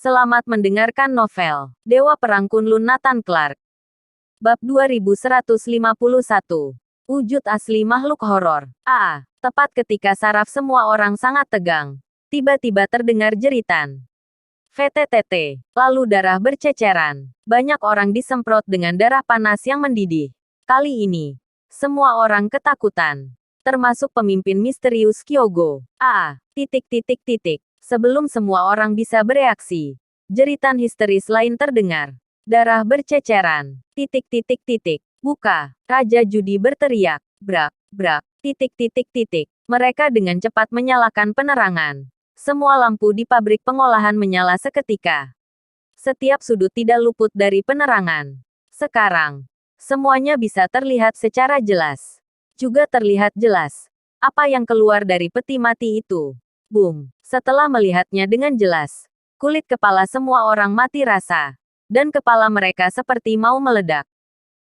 Selamat mendengarkan novel Dewa Perang Kunlun Nathan Clark. Bab 2151. Wujud asli makhluk horor. Tepat ketika saraf semua orang sangat tegang, tiba-tiba terdengar jeritan. VTTT. Lalu darah berceceran. Banyak orang disemprot dengan darah panas yang mendidih. Kali ini, semua orang ketakutan. Termasuk pemimpin misterius Kyogo. Sebelum semua orang bisa bereaksi, jeritan histeris lain terdengar. Darah berceceran. Buka. Raja Judi berteriak. Brak, brak. Mereka dengan cepat menyalakan penerangan. Semua lampu di pabrik pengolahan menyala seketika. Setiap sudut tidak luput dari penerangan. Sekarang, semuanya bisa terlihat secara jelas. Juga terlihat jelas apa yang keluar dari peti mati itu. Boom! Setelah melihatnya dengan jelas, kulit kepala semua orang mati rasa, dan kepala mereka seperti mau meledak.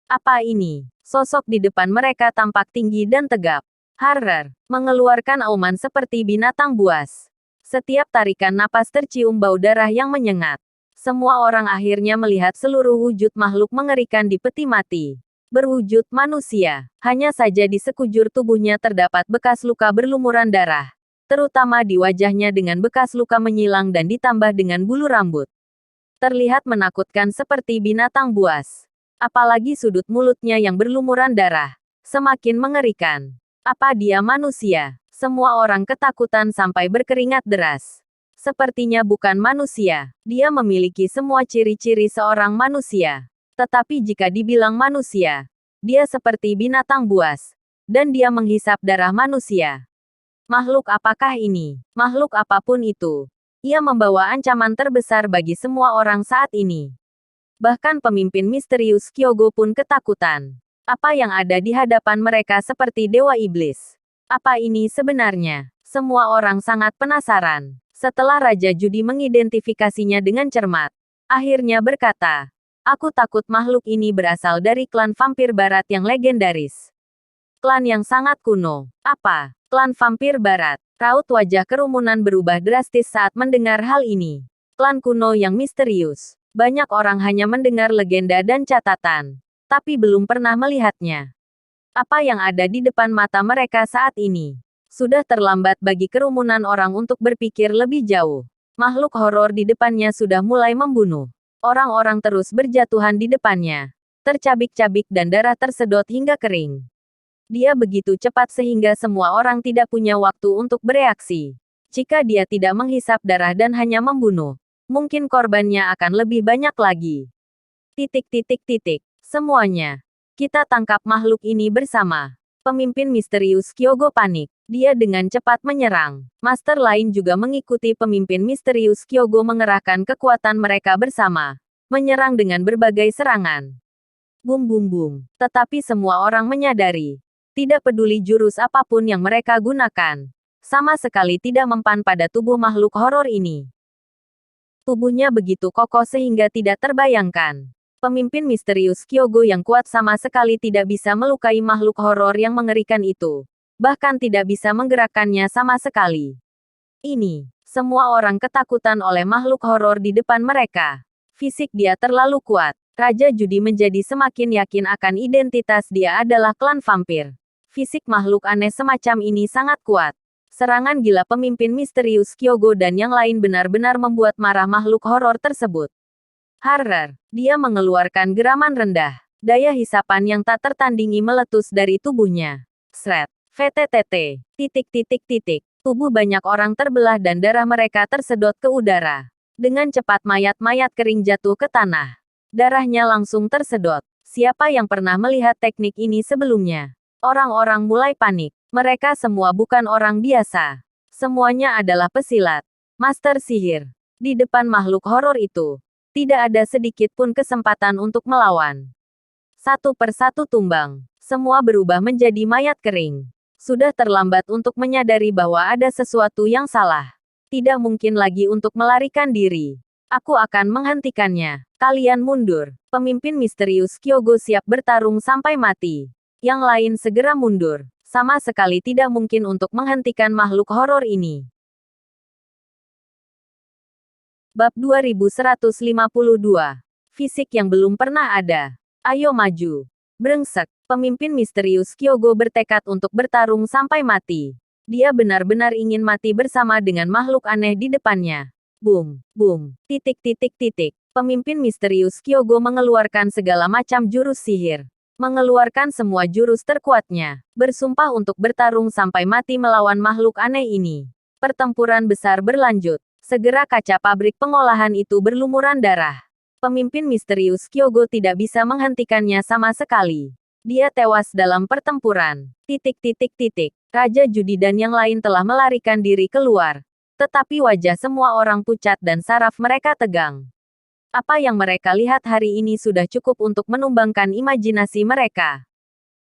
Apa ini? Sosok di depan mereka tampak tinggi dan tegap. Harrer, mengeluarkan auman seperti binatang buas. Setiap tarikan napas tercium bau darah yang menyengat. Semua orang akhirnya melihat seluruh wujud makhluk mengerikan di peti mati. Berwujud manusia. Hanya saja di sekujur tubuhnya terdapat bekas luka berlumuran darah. Terutama di wajahnya dengan bekas luka menyilang dan ditambah dengan bulu rambut. Terlihat menakutkan seperti binatang buas. Apalagi sudut mulutnya yang berlumuran darah. Semakin mengerikan. Apa dia manusia? Semua orang ketakutan sampai berkeringat deras. Sepertinya bukan manusia. Dia memiliki semua ciri-ciri seorang manusia. Tetapi jika dibilang manusia, dia seperti binatang buas. Dan dia menghisap darah manusia. Makhluk apakah ini? Makhluk apapun itu. Ia membawa ancaman terbesar bagi semua orang saat ini. Bahkan pemimpin misterius Kyogo pun ketakutan. Apa yang ada di hadapan mereka seperti dewa iblis. Apa ini sebenarnya? Semua orang sangat penasaran. Setelah Raja Judi mengidentifikasinya dengan cermat, akhirnya berkata, "Aku takut makhluk ini berasal dari klan vampir barat yang legendaris. Klan yang sangat kuno." Apa? Klan vampir barat. Raut wajah kerumunan berubah drastis saat mendengar hal ini. Klan kuno yang misterius. Banyak orang hanya mendengar legenda dan catatan, tapi belum pernah melihatnya. Apa yang ada di depan mata mereka saat ini? Sudah terlambat bagi kerumunan orang untuk berpikir lebih jauh. Makhluk horor di depannya sudah mulai membunuh. Orang-orang terus berjatuhan di depannya. Tercabik-cabik dan darah tersedot hingga kering. Dia begitu cepat sehingga semua orang tidak punya waktu untuk bereaksi. Jika dia tidak menghisap darah dan hanya membunuh, mungkin korbannya akan lebih banyak lagi. Semuanya. Kita tangkap makhluk ini bersama. Pemimpin misterius Kyogo panik. Dia dengan cepat menyerang. Master lain juga mengikuti pemimpin misterius Kyogo mengerahkan kekuatan mereka bersama. Menyerang dengan berbagai serangan. Bum bum bum. Tetapi semua orang menyadari. Tidak peduli jurus apapun yang mereka gunakan. Sama sekali tidak mempan pada tubuh makhluk horor ini. Tubuhnya begitu kokoh sehingga tidak terbayangkan. Pemimpin misterius Kyogo yang kuat sama sekali tidak bisa melukai makhluk horor yang mengerikan itu. Bahkan tidak bisa menggerakkannya sama sekali. Ini, semua orang ketakutan oleh makhluk horor di depan mereka. Fisik dia terlalu kuat. Raja Judi menjadi semakin yakin akan identitas dia adalah klan vampir. Fisik makhluk aneh semacam ini sangat kuat. Serangan gila pemimpin misterius Kyogo dan yang lain benar-benar membuat marah makhluk horor tersebut. Harrer, dia mengeluarkan geraman rendah. Daya hisapan yang tak tertandingi meletus dari tubuhnya. Sret. VTTT. Tubuh banyak orang terbelah dan darah mereka tersedot ke udara. Dengan cepat mayat-mayat kering jatuh ke tanah. Darahnya langsung tersedot. Siapa yang pernah melihat teknik ini sebelumnya? Orang-orang mulai panik. Mereka semua bukan orang biasa. Semuanya adalah pesilat. Master sihir. Di depan makhluk horor itu, tidak ada sedikit pun kesempatan untuk melawan. Satu persatu tumbang. Semua berubah menjadi mayat kering. Sudah terlambat untuk menyadari bahwa ada sesuatu yang salah. Tidak mungkin lagi untuk melarikan diri. Aku akan menghentikannya. Kalian mundur. Pemimpin misterius Kyogo siap bertarung sampai mati. Yang lain segera mundur. Sama sekali tidak mungkin untuk menghentikan makhluk horor ini. Bab 2152. Fisik yang belum pernah ada. Ayo maju. Brengsek. Pemimpin misterius Kyogo bertekad untuk bertarung sampai mati. Dia benar-benar ingin mati bersama dengan makhluk aneh di depannya. Boom, boom, titik titik titik. Pemimpin misterius Kyogo mengeluarkan segala macam jurus sihir. Mengeluarkan semua jurus terkuatnya. Bersumpah untuk bertarung sampai mati melawan makhluk aneh ini. Pertempuran besar berlanjut. Segera kaca pabrik pengolahan itu berlumuran darah. Pemimpin misterius Kyogo tidak bisa menghentikannya sama sekali. Dia tewas dalam pertempuran. Titik titik titik. Raja judi dan yang lain telah melarikan diri keluar. Tetapi wajah semua orang pucat dan saraf mereka tegang. Apa yang mereka lihat hari ini sudah cukup untuk menumbangkan imajinasi mereka.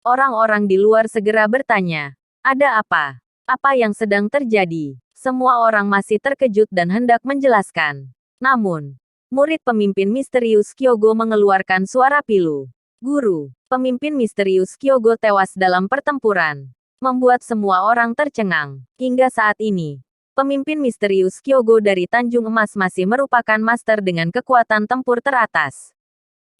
Orang-orang di luar segera bertanya, "Ada apa? Apa yang sedang terjadi?" Semua orang masih terkejut dan hendak menjelaskan. Namun, murid pemimpin misterius Kyogo mengeluarkan suara pilu. Guru, pemimpin misterius Kyogo tewas dalam pertempuran. Membuat semua orang tercengang. Hingga saat ini, pemimpin misterius Kyogo dari Tanjung Emas masih merupakan master dengan kekuatan tempur teratas.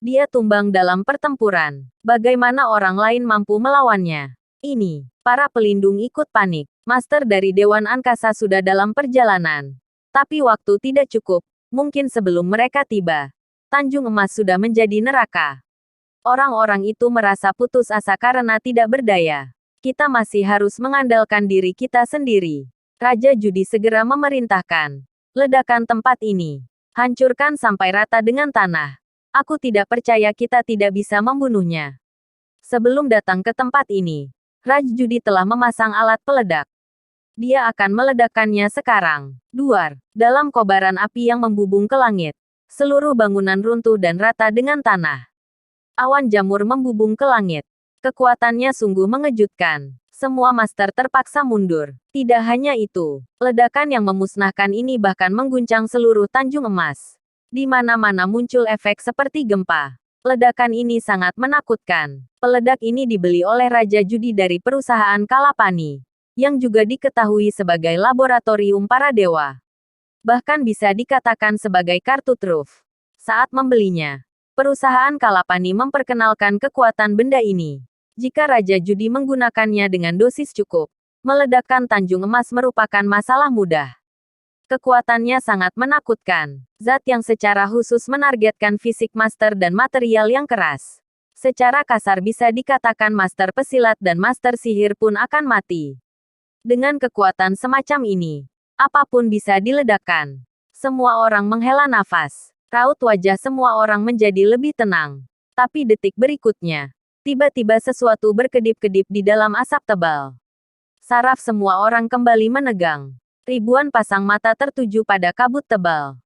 Dia tumbang dalam pertempuran. Bagaimana orang lain mampu melawannya? Ini, para pelindung ikut panik. Master dari Dewan Angkasa sudah dalam perjalanan. Tapi waktu tidak cukup, mungkin sebelum mereka tiba. Tanjung Emas sudah menjadi neraka. Orang-orang itu merasa putus asa karena tidak berdaya. Kita masih harus mengandalkan diri kita sendiri. Raja judi segera memerintahkan. Ledakan tempat ini. Hancurkan sampai rata dengan tanah. Aku tidak percaya kita tidak bisa membunuhnya. Sebelum datang ke tempat ini, Raja judi telah memasang alat peledak. Dia akan meledakkannya sekarang. Duar. Dalam kobaran api yang membubung ke langit. Seluruh bangunan runtuh dan rata dengan tanah. Awan jamur membubung ke langit. Kekuatannya sungguh mengejutkan. Semua master terpaksa mundur. Tidak hanya itu, ledakan yang memusnahkan ini bahkan mengguncang seluruh Tanjung Emas. Di mana-mana muncul efek seperti gempa. Ledakan ini sangat menakutkan. Peledak ini dibeli oleh Raja Judi dari perusahaan Kalapani, yang juga diketahui sebagai laboratorium para dewa. Bahkan bisa dikatakan sebagai kartu truf. Saat membelinya, perusahaan Kalapani memperkenalkan kekuatan benda ini. Jika Raja Judi menggunakannya dengan dosis cukup, meledakkan Tanjung Emas merupakan masalah mudah. Kekuatannya sangat menakutkan. Zat yang secara khusus menargetkan fisik master dan material yang keras. Secara kasar bisa dikatakan master pesilat dan master sihir pun akan mati. Dengan kekuatan semacam ini, apapun bisa diledakkan. Semua orang menghela nafas. Raut wajah semua orang menjadi lebih tenang. Tapi detik berikutnya, tiba-tiba sesuatu berkedip-kedip di dalam asap tebal. Saraf semua orang kembali menegang. Ribuan pasang mata tertuju pada kabut tebal.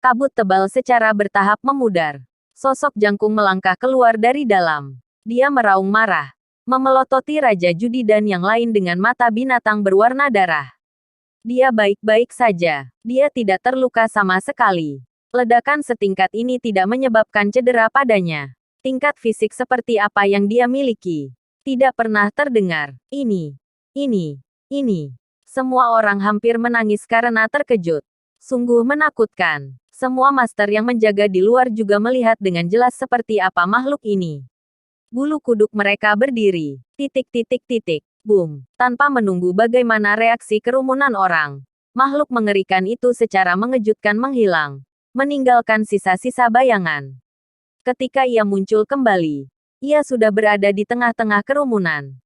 Kabut tebal secara bertahap memudar. Sosok jangkung melangkah keluar dari dalam. Dia meraung marah. Memelototi Raja Judi dan yang lain dengan mata binatang berwarna darah. Dia baik-baik saja. Dia tidak terluka sama sekali. Ledakan setingkat ini tidak menyebabkan cedera padanya. Tingkat fisik seperti apa yang dia miliki tidak pernah terdengar. Ini. Semua orang hampir menangis karena terkejut. Sungguh menakutkan. Semua master yang menjaga di luar juga melihat dengan jelas seperti apa makhluk ini. Bulu kuduk mereka berdiri. Titik titik titik. Boom. Tanpa menunggu bagaimana reaksi kerumunan orang, makhluk mengerikan itu secara mengejutkan menghilang, meninggalkan sisa-sisa bayangan. Ketika ia muncul kembali, ia sudah berada di tengah-tengah kerumunan.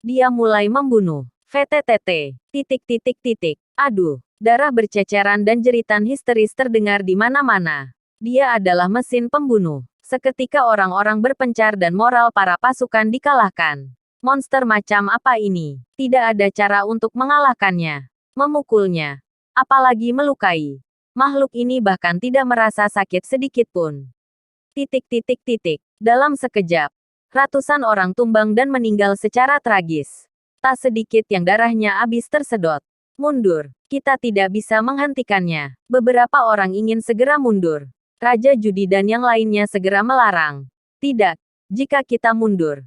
Dia mulai membunuh. VTTT. Titik titik titik. Aduh. Darah berceceran dan jeritan histeris terdengar di mana-mana. Dia adalah mesin pembunuh. Seketika orang-orang berpencar dan moral para pasukan dikalahkan. Monster macam apa ini? Tidak ada cara untuk mengalahkannya. Memukulnya. Apalagi melukai. Makhluk ini bahkan tidak merasa sakit sedikit pun. Titik titik titik. Dalam sekejap, ratusan orang tumbang dan meninggal secara tragis. Tak sedikit yang darahnya habis tersedot. Mundur. Kita tidak bisa menghentikannya. Beberapa orang ingin segera mundur. Raja Judi dan yang lainnya segera melarang. Tidak. Jika kita mundur,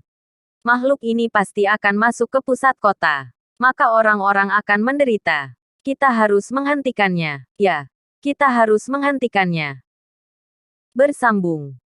makhluk ini pasti akan masuk ke pusat kota. Maka orang-orang akan menderita. Kita harus menghentikannya. Ya. Kita harus menghentikannya. Bersambung.